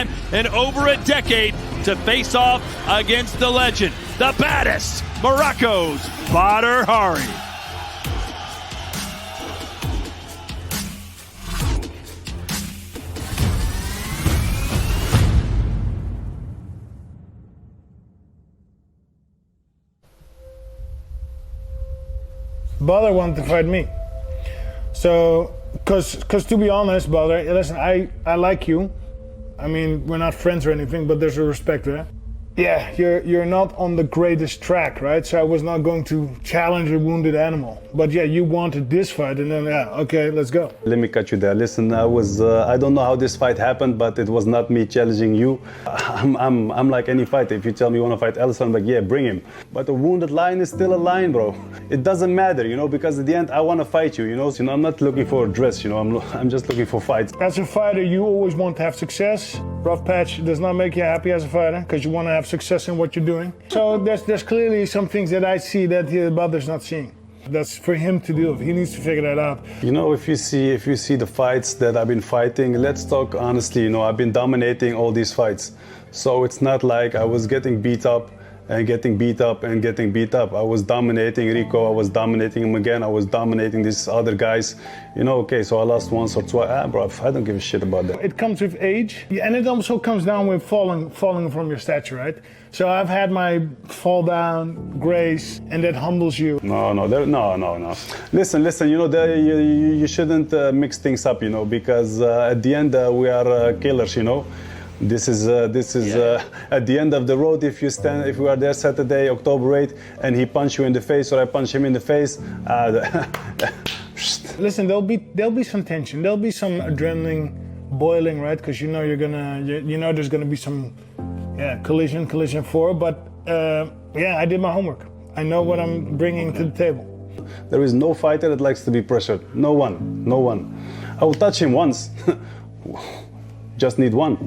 man in over a decade to face off against the legend, the baddest, Morocco's Badr Hari. Badr wanted to fight me. So, cause to be honest, Badr, listen, I like you. I mean, we're not friends or anything, but there's a respect there. Yeah, you're not on the greatest track, right? So I was not going to challenge a wounded animal. But yeah, you wanted this fight, and then yeah, okay, let's go. Let me cut you there. Listen, I don't know how this fight happened, but it was not me challenging you. I'm like any fighter. If you tell me you want to fight Alistair, I'm like, yeah, bring him. But a wounded lion is still a lion, bro. It doesn't matter, you know, because at the end, I want to fight you, you know. So, I'm not looking for a dress, you know. I'm just looking for fights. As a fighter, you always want to have success. Rough patch does not make you happy as a fighter, because you want to have success in what you're doing. So there's clearly some things that I see that Badr's not seeing. That's for him to do. He needs to figure that out. You know, if you see the fights that I've been fighting, let's talk honestly, you know, I've been dominating all these fights. So it's not like I was getting beat up and getting beat up and getting beat up. I was dominating Rico, I was dominating him again, I was dominating these other guys. You know, okay, so I lost once or twice. Bro, I don't give a shit about that. It comes with age, and it also comes down with falling from your stature, right? So I've had my fall down, grace, and that humbles you. No. Listen, you know, you shouldn't mix things up, you know, because at the end we are killers, you know. This is at the end of the road. If we are there Saturday, October 8th, and he punch you in the face or I punch him in the face. Listen, there'll be some tension. There'll be some adrenaline boiling, right? Because you know you know there's gonna be some collision 4. But yeah, I did my homework. I know what I'm bringing to the table. There is no fighter that likes to be pressured. No one. I will touch him once. Just need one.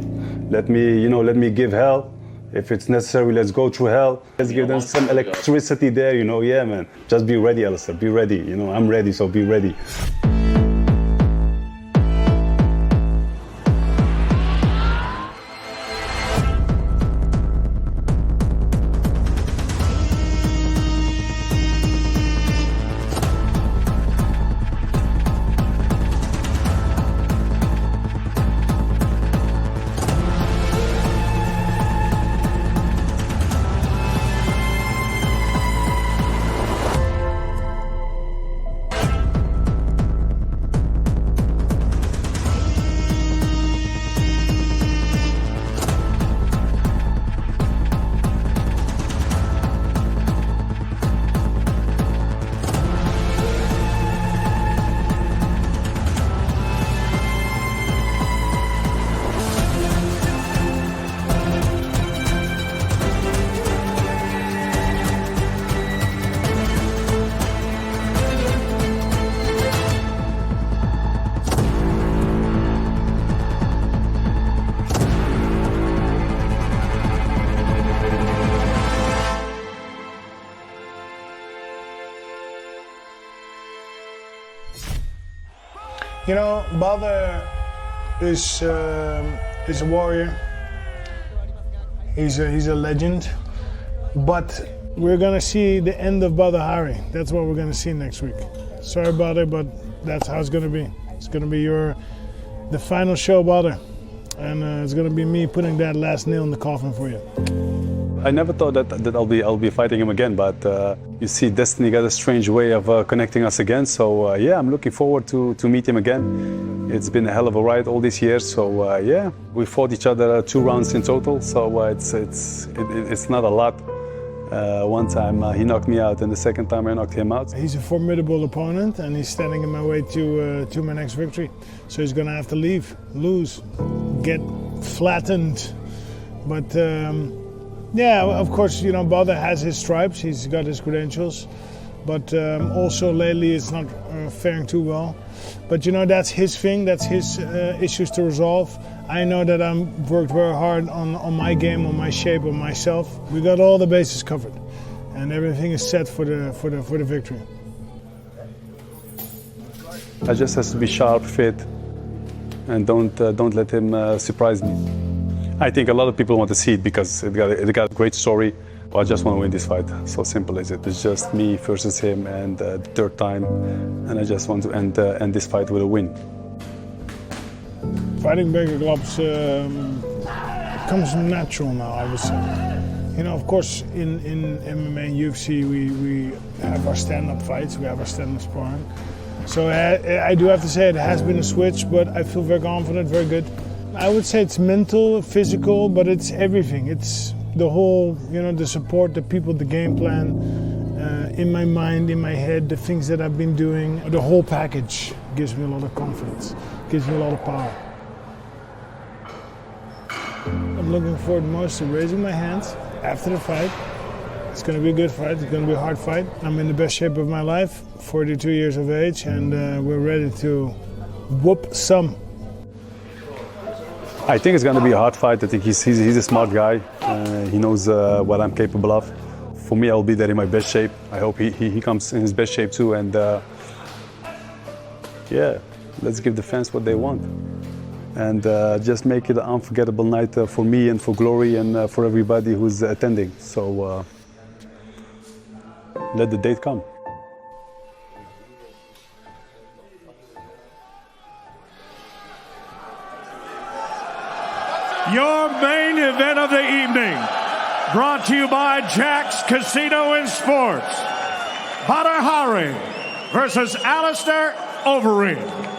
Let me give hell. If it's necessary, let's go through hell. Let's give them some electricity there, you know. Yeah, man. Just be ready, Alistair. Be ready. You know, I'm ready, so be ready. You know, Badr is a warrior. He's a legend. But we're gonna see the end of Badr Hari. That's what we're gonna see next week. Sorry about it, but that's how it's gonna be. It's gonna be the final show, Badr, and it's gonna be me putting that last nail in the coffin for you. I never thought that I'll be fighting him again, but you see, destiny got a strange way of connecting us again. So yeah, I'm looking forward to meet him again. It's been a hell of a ride all these years. So yeah, we fought each other 2 rounds in total. So it's not a lot. One time he knocked me out, and the second time I knocked him out. He's a formidable opponent, and he's standing in my way to my next victory. So he's gonna have to lose, get flattened, but. Yeah, of course, you know, Badr has his stripes, he's got his credentials, but also lately it's not faring too well. But you know, that's his thing, that's his issues to resolve. I know that I've worked very hard on my game, on my shape, on myself. We got all the bases covered, and everything is set for the victory. I just has to be sharp, fit, and don't let him surprise me. I think a lot of people want to see it because it got a great story. But I just want to win this fight. So simple is it. It's just me versus him, and the third time, and I just want to end this fight with a win. Fighting bigger gloves comes natural now, I would say. You know, of course, in MMA and UFC, we have our stand-up fights, we have our stand-up sparring. So I do have to say it has been a switch, but I feel very confident, very good. I would say it's mental, physical, but it's everything. It's the whole, you know, the support, the people, the game plan, in my mind, in my head, the things that I've been doing, the whole package gives me a lot of confidence, gives me a lot of power. I'm looking forward most to raising my hands after the fight. It's going to be a good fight, it's going to be a hard fight. I'm in the best shape of my life, 42 years of age, and we're ready to whoop some. I think it's going to be a hard fight. I think he's a smart guy. He knows what I'm capable of. For me, I'll be there in my best shape. I hope he comes in his best shape too. And yeah, let's give the fans what they want. And just make it an unforgettable night for me and for Glory and for everybody who's attending. So let the date come. Your main event of the evening, brought to you by Jack's Casino and Sports. Badr versus Alistair Overeem.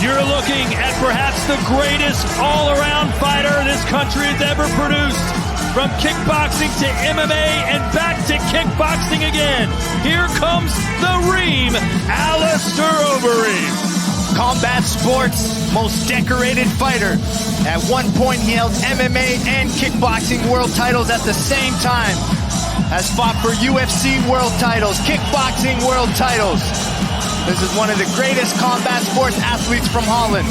You're looking at perhaps the greatest all-around fighter this country has ever produced. From kickboxing to MMA and back to kickboxing again. Here comes the Reem, Alistair Overeem. Combat sports most decorated fighter. At one point, he held MMA and kickboxing world titles at the same time. Has fought for UFC world titles, kickboxing world titles. This is one of the greatest combat sports athletes from Holland.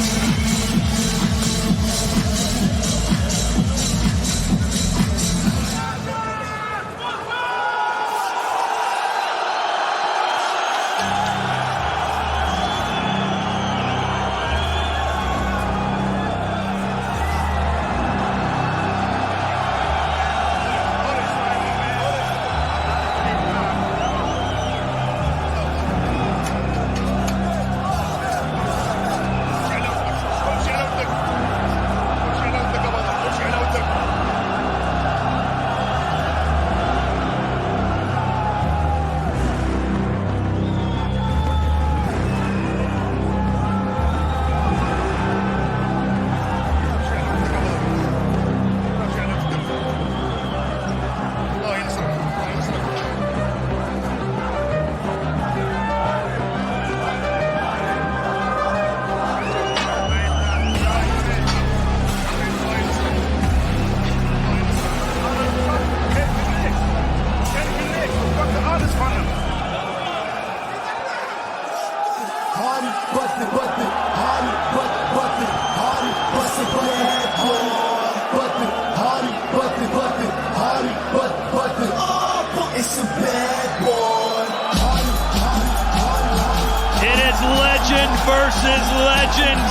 legend versus legend.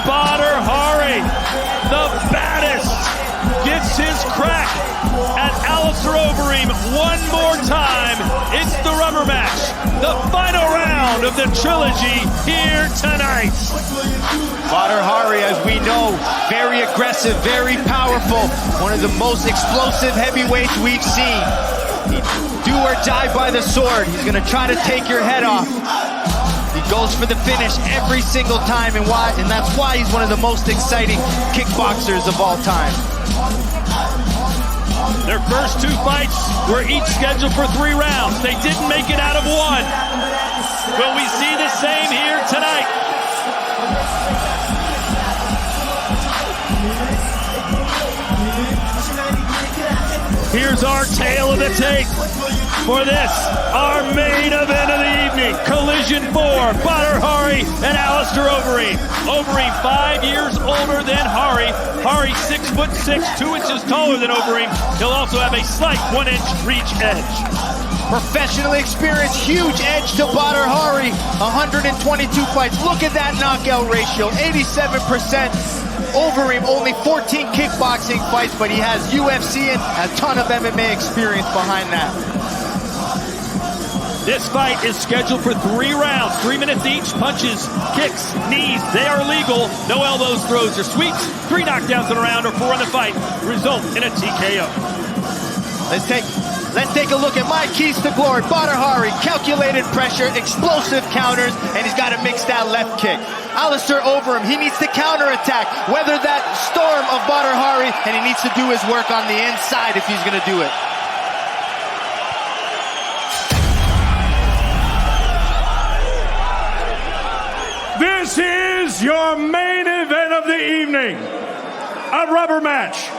Badr Hari, the baddest, gets his crack at alistair Overeem one more time. It's the rubber match, the final round of the trilogy here tonight. Badr Hari, as we know, very aggressive, very powerful, one of the most explosive heavyweights we've seen. Do or die by the sword. He's going to try to take your head off. He goes for the finish every single time, and that's why he's one of the most exciting kickboxers of all time. Their first two fights were each scheduled for 3 rounds. They didn't make it out of 1. Will we see the same here tonight? Here's our tale of the tape for this, our main event of the evening. Collision 4, Badr Hari and alistair Overeem. Overeem 5 years older than Hari. Hari 6'6", 2 inches taller than Overeem. He'll also have a slight 1-inch reach edge. Professionally experienced, huge edge to Badr Hari. 122 fights. Look at that knockout ratio, 87%. Overeem only 14 kickboxing fights, but he has UFC and a ton of MMA experience behind that. This fight is scheduled for 3 rounds, 3 minutes each. Punches, kicks, knees, they are legal. No elbows, throws, or sweeps. 3 knockdowns in a round or 4 in the fight result in a TKO. Let's take a look at my keys to glory. Badr Hari, calculated pressure, explosive counters, and he's got to mix that left kick. alistair Overeem, he needs to counterattack, weather that storm of Badr Hari, and he needs to do his work on the inside if he's going to do it. This is your main event of the evening. A rubber match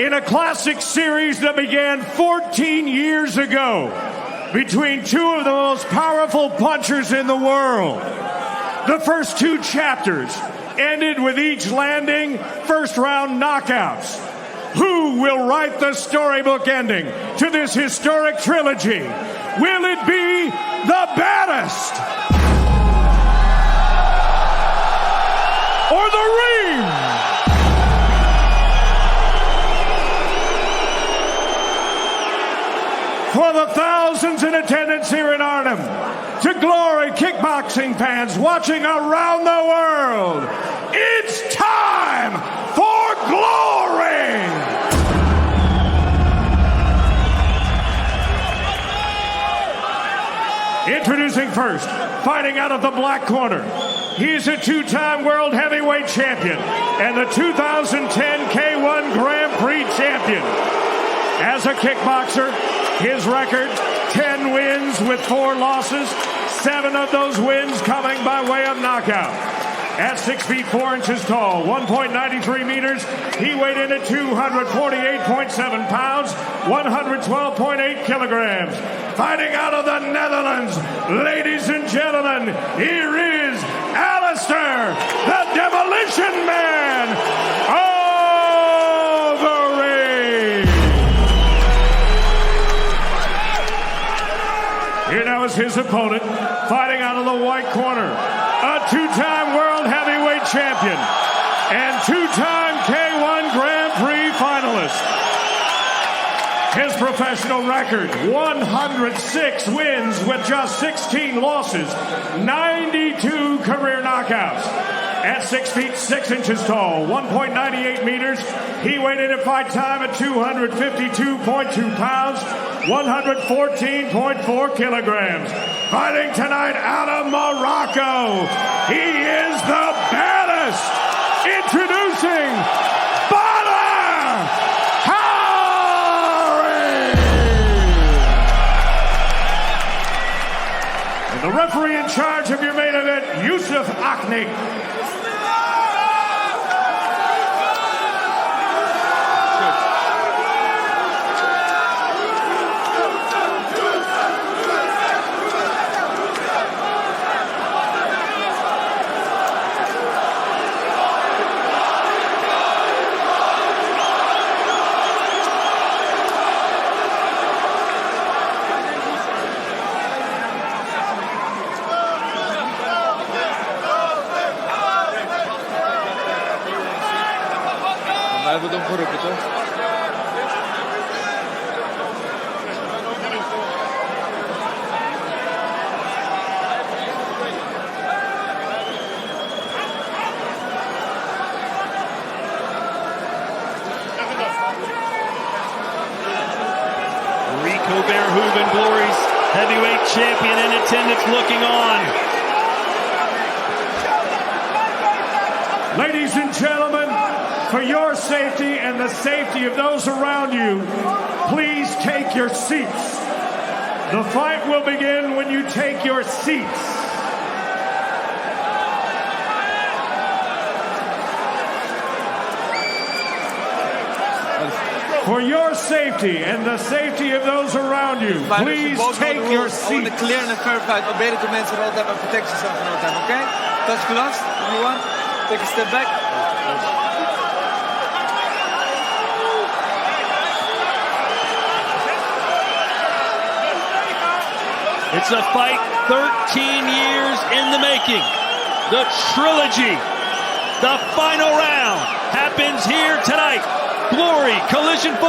in a classic series that began 14 years ago between 2 of the most powerful punchers in the world. The first 2 chapters ended with each landing first-round knockouts. Who will write the storybook ending to this historic trilogy? Will it be the baddest? Or the Reem? For the thousands in attendance here in Arnhem, to glory kickboxing fans watching around the world, it's time for glory! Introducing first, fighting out of the black corner. He's a 2-time world heavyweight champion and the 2010 K1 Grand Prix champion. As a kickboxer, his record, 10 wins with 4 losses, 7 of those wins coming by way of knockout. At 6 feet 4 inches tall, 1.93 meters, he weighed in at 248.7 pounds, 112.8 kilograms. Fighting out of the Netherlands, ladies and gentlemen, here is Alistair, the Demolition Man, Overeem. Here now is his opponent, fighting out of the white corner, a 2-time world heavyweight champion and 2-time K1 Grand Prix finalist. His professional record, 106 wins with just 16 losses, 92 career knockouts. At 6 feet 6 inches tall, 1.98 meters, he weighed in at fight time at 252.2 pounds, 114.4 kilograms. Fighting tonight out of Morocco, he is the baddest. Introducing Badr Hari. And the referee in charge of your main event, Yusuf Aknik. om geroepen, toch? Rico Verhoeven, Glory's heavyweight champion, in attendance looking on. Ladies and gentlemen, for your safety and the safety of those around you, please take your seats. The fight will begin when you take your seats. For your safety and the safety of those around you, please take your seats. The clear and the fair fight. Beter dat mensen er altijd maar protectie zelf van hebben, oké? Touch glass, everyone. Take a step back. It's a fight 13 years in the making. The trilogy, the final round, happens here tonight. Glory, Collision 4,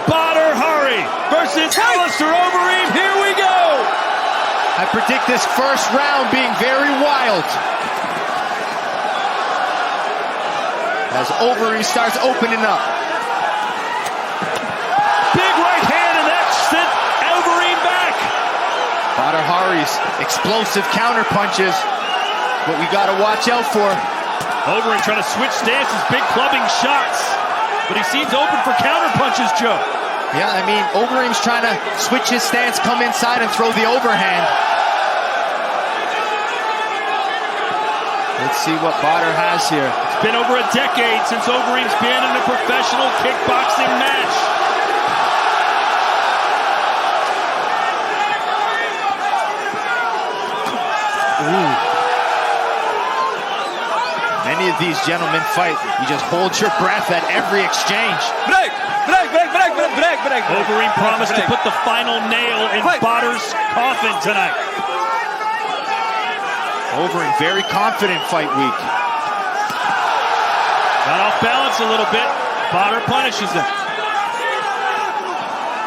Badr Hari versus Alistair Overeem. Here we go! I predict this first round being very wild. As Overeem starts opening up. Big right hand, and that sent Overeem back. Badr Hari's explosive counter punches. What we got to watch out for. Overeem trying to switch stances, big clubbing shots. But he seems open for counter punches, Joe. Yeah, I mean, Overeem's trying to switch his stance, come inside and throw the overhand. Let's see what Badr has here. It's been over a decade since Overeem's been in a professional kickboxing match. Ooh. Many of these gentlemen fight. You just hold your breath at every exchange. Break! Overeem promised to put the final nail in Badr's coffin tonight. Overeem very confident fight week. Got off balance a little bit. Badr punishes him.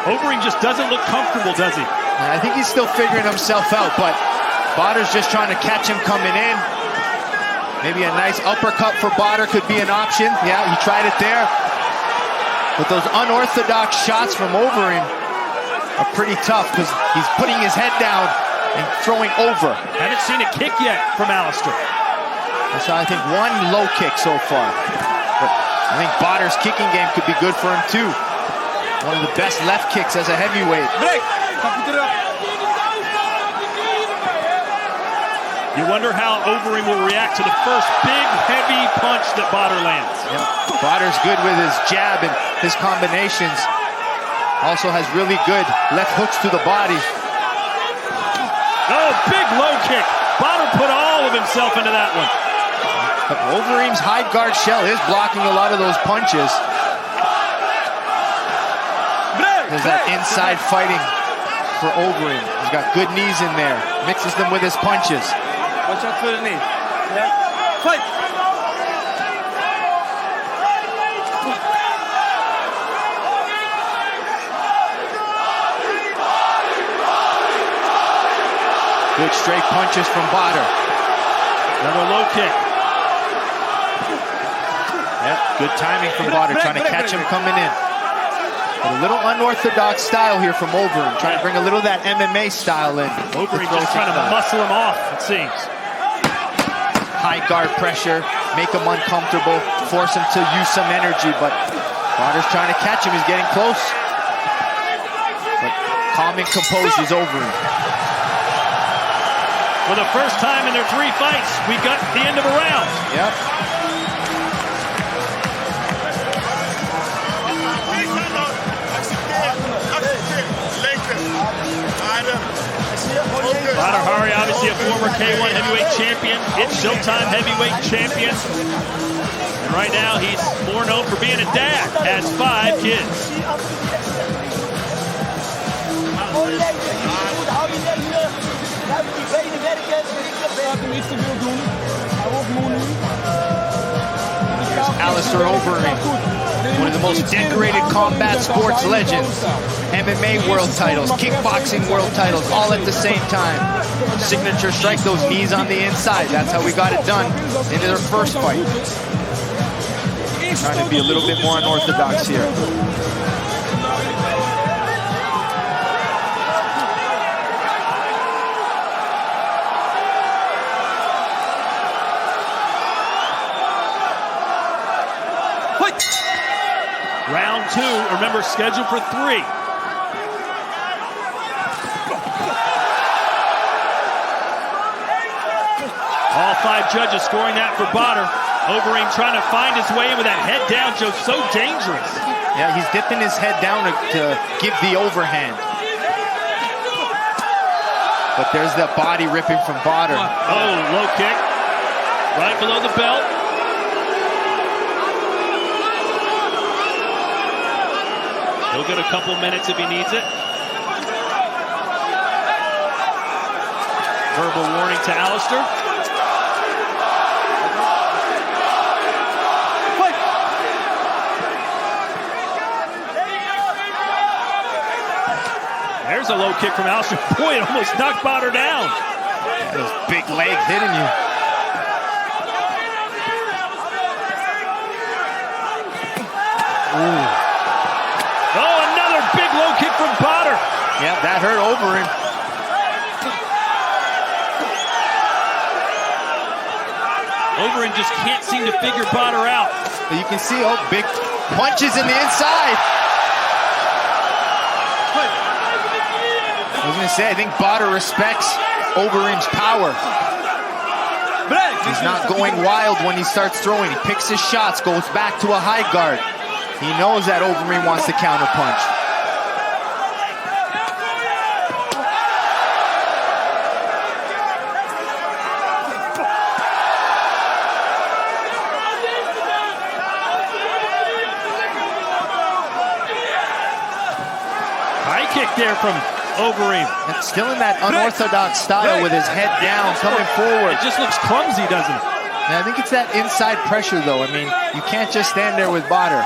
Overeem just doesn't look comfortable, does he? I think he's still figuring himself out, but Badr's just trying to catch him coming in. Maybe a nice uppercut for Badr could be an option. Yeah, he tried it there. But those unorthodox shots from Overeem are pretty tough because he's putting his head down and throwing over. Haven't seen a kick yet from Alistair. So I think one low kick so far. But I think Badr's kicking game could be good for him too. One of the best left kicks as a heavyweight. Break! Pak erop. You wonder how Overeem will react to the first big, heavy punch that Badr lands. Yep. Badr's good with his jab and his combinations. Also has really good left hooks to the body. Oh, big low kick. Badr put all of himself into that one. But Overeem's high guard shell is blocking a lot of those punches. There's that inside fighting for Overeem. He's got good knees in there. Mixes them with his punches. Watch out for the knee. Yeah. Fight! Good straight punches from Badr. Another low kick. Yep, good timing from Badr, trying to catch him coming in. But a little unorthodox style here from Overeem, trying to bring a little of that MMA style in. Overeem just trying to muscle him off, it seems. High guard pressure, make him uncomfortable, force him to use some energy, but Badr's trying to catch him, he's getting close. But calm and composed is Overeem. For the first time in their 3 fights, we got the end of a round. Yep. Badr Hari, obviously a former K1 heavyweight champion. It's Showtime heavyweight champion. And right now, he's more known for being a dad. Has 5 kids. Alistair Overeem. One of the most decorated combat sports legends. MMA world titles, kickboxing world titles, all at the same time. Signature strike, those knees on the inside. That's how we got it done into their first fight. Trying to be a little bit more unorthodox here. Round 2, remember, scheduled for 3. All 5 judges scoring that for Badr. Overeem trying to find his way in with that head down, Joe, so dangerous. Yeah, he's dipping his head down to give the overhand. But there's that body ripping from Badr. Oh, low kick. Right below the belt. He'll get a couple minutes if he needs it. Verbal warning to Alistair. There's a low kick from Alistair. Boy, it almost knocked Badr down. Those big legs hitting you. Ooh. Oh, another big low kick from Badr. Yeah, that hurt Overeem. Overeem just can't seem to figure Badr out. But you can see, oh, big punches in the inside. I was going to say, I think Badr respects Overeem's power. He's not going wild when he starts throwing. He picks his shots, goes back to a high guard. He knows that Overeem wants to counterpunch. High kick there from Overeem. And still in that unorthodox style with his head down, coming forward. It just looks clumsy, doesn't it? And I think it's that inside pressure, though. I mean, you can't just stand there with Badr.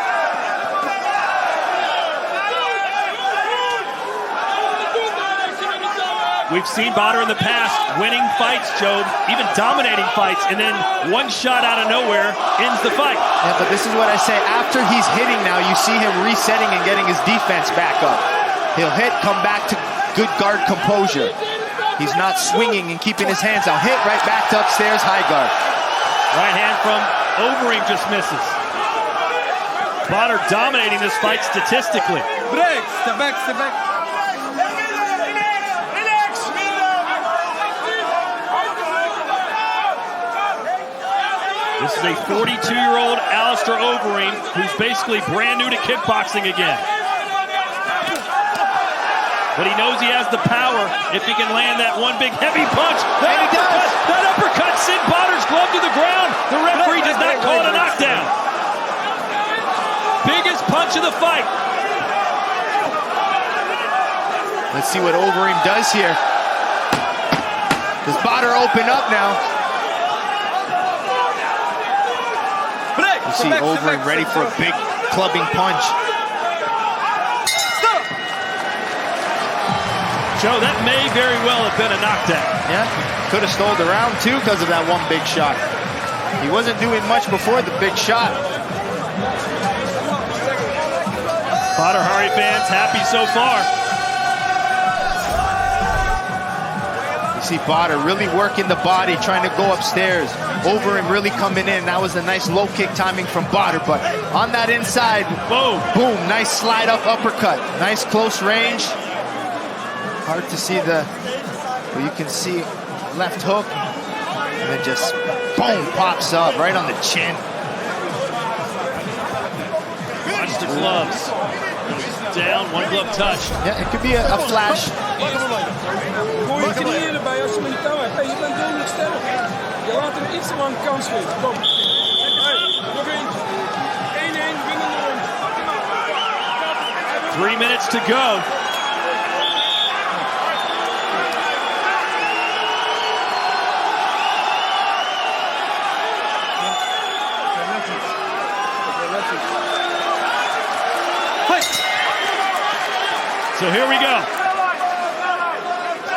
We've seen Badr in the past winning fights, Joe, even dominating fights, and then one shot out of nowhere ends the fight. Yeah, but this is what I say. After he's hitting now, you see him resetting and getting his defense back up. He'll hit, come back to good guard composure. He's not swinging and keeping his hands out. Hit right back to upstairs, high guard. Right hand from Overeem just misses. Badr dominating this fight statistically. Break, step back, step back. This is a 42-year-old Alistair Overeem who's basically brand new to kickboxing again. But he knows he has the power if he can land that one big heavy punch. That uppercut sent Badr's glove to the ground. The referee does not call it a knockdown. Biggest punch of the fight. Let's see what Overeem does here. Does Badr open up now? You see Overeem ready for a big clubbing punch. Joe, that may very well have been a knockdown. Yeah, could have stole the round too because of that one big shot. He wasn't doing much before the big shot. Badr Hari fans happy so far. You see Badr really working the body, trying to go upstairs. Overeem really coming in. That was a nice low kick timing from Badr, but on that inside, boom, boom, nice slide up uppercut. Nice close range. Hard to see but you can see left hook, and then just boom, pops up right on the chin. Watch the gloves. Down, one glove touch. Yeah, it could be a flash. Je laat hem iets te lang kans geven. Kom. Nog één. 1-1, winnende rond. 3 minutes to go. So here we go.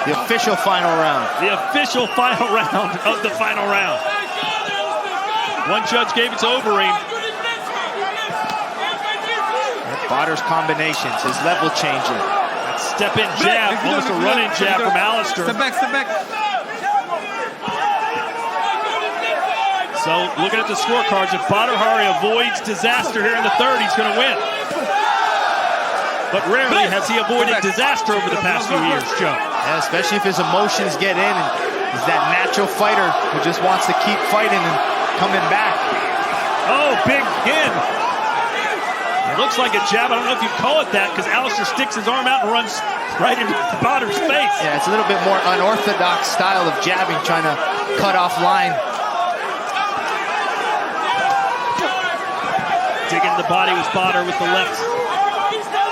The official final round. The official final round of the final round. One judge gave it to overeem. Badr's combinations, his level changing. That step-in jab, almost a run-in jab from Alistair. Step back, step back. So looking at the scorecards, if Badr avoids disaster here in the third, he's going to win. But rarely has he avoided disaster over the past few years, Joe. Yeah, especially if his emotions get in, and he's that natural fighter who just wants to keep fighting and coming back. Oh, big in. It looks like a jab. I don't know if you call it that, because Alistair sticks his arm out and runs right into Badr's face. Yeah, it's a little bit more unorthodox style of jabbing, trying to cut off line. Digging the body was Badr with the left.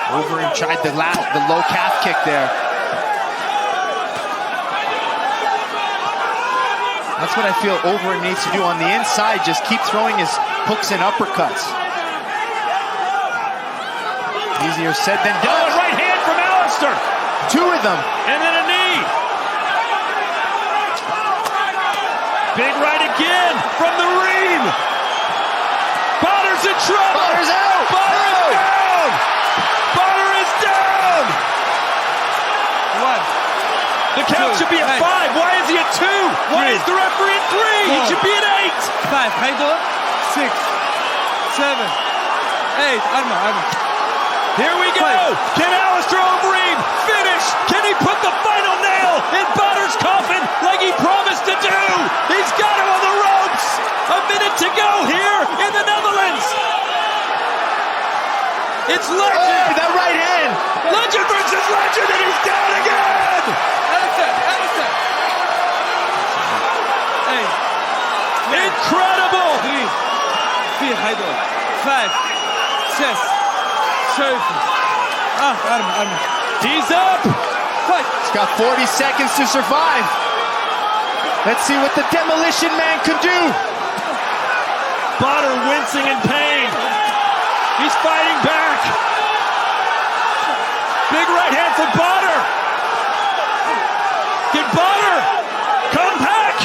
Overeem tried the low calf kick there. That's what I feel Overeem needs to do on the inside. Just keep throwing his hooks and uppercuts. Easier said than done. Oh, right hand from Alistair. Two of them. And then a knee. Big right again from the ream. Badr's in trouble. Badr's out. Badr is down. Badr is down. One. The count should be at 5. Why is he at 2? Why is the referee at 3? He should be at 8. 5. Haido. 6. 7. 8. Arma. Here we go. Can Alistair overeem finish? Can he put the final nail in Badr's coffin like he promised to do? He's got him on the ropes. A minute to go here in the Netherlands. It's legend. Oh, that right hand. Legend versus legend, and he's down again. Alistair. Hey. Incredible. 3. 4. Haido. 5. 6. 7. Arma. He's up. He's got 40 seconds to survive. Let's see what the Demolition Man can do. Badr wincing in pain. He's fighting back. Big right hand from Badr. Can Badr come back?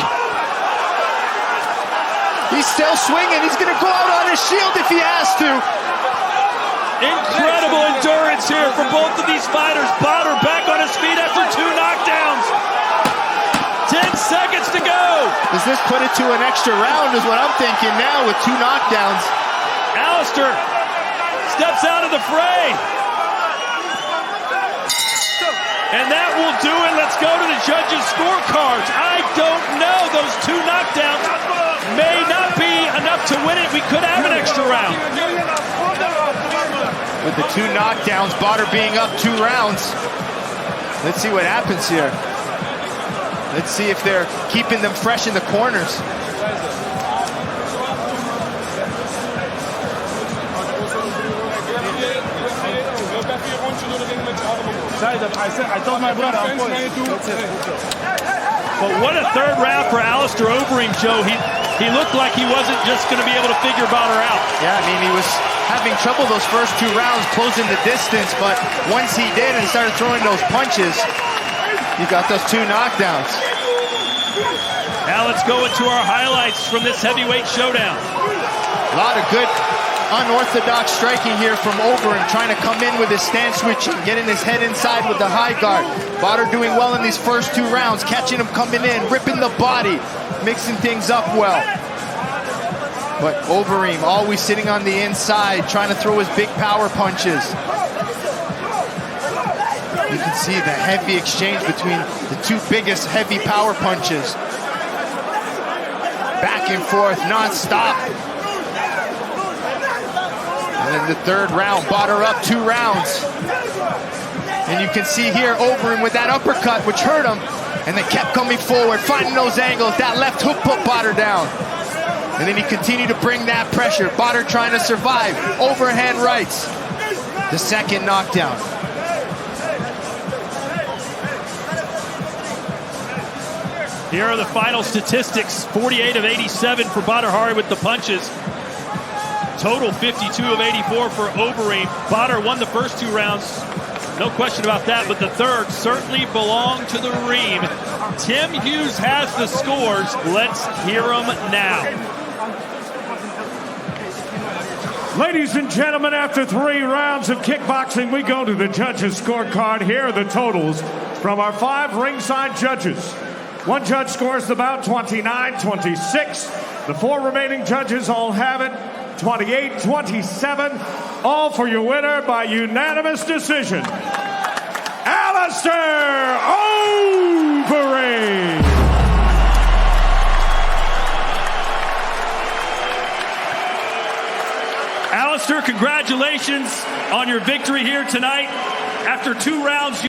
He's still swinging. He's going to go out on his shield if he has to. Incredible endurance here from both of these fighters. Badr back on his feet after 2 knockdowns. 10 seconds to go. Does this put it to an extra round is what I'm thinking now with 2 knockdowns. Alistair steps out of the fray. And that will do it. Let's go to the judges' scorecards. I don't know. Those 2 knockdowns may not be enough to win it. We could have an extra round. With the 2 knockdowns, Badr being up 2 rounds. Let's see what happens here. Let's see if they're keeping them fresh in the corners. I told my brother, I'm going to. But what a third round for Alistair overeem, Joe. He looked like he wasn't just going to be able to figure Badr out. Yeah, I mean, he was having trouble those first 2 rounds, closing the distance, but once he did and started throwing those punches, he got those 2 knockdowns. Now let's go into our highlights from this heavyweight showdown. A lot of good unorthodox striking here from Overeem, trying to come in with his stance switching, getting his head inside with the high guard. Badr doing well in these first 2 rounds, catching him coming in, ripping the body, mixing things up well. But Overeem always sitting on the inside, trying to throw his big power punches. You can see the heavy exchange between the 2 biggest heavy power punches. Back and forth, non-stop. And then the 3rd round, Badr up 2 rounds. And you can see here Overeem with that uppercut, which hurt him, and then kept coming forward, finding those angles. That left hook put Badr down. And then he continued to bring that pressure. Badr trying to survive. Overhand rights. The 2nd knockdown. Here are the final statistics. 48 of 87 for Badr with the punches. Total 52 of 84 for Overeem. Badr won the first 2 rounds No question about that, but the third certainly belonged to the Reem. Tim Hughes has the scores. Let's hear them now. Ladies and gentlemen, after 3 rounds of kickboxing, we go to the judges' scorecard. Here are the totals from our 5 ringside judges. One judge scores the bout 29-26. The 4 remaining judges all have it 28-27. All for your winner by unanimous decision, Alistair Overeem. Alistair, congratulations on your victory here tonight. After 2 rounds,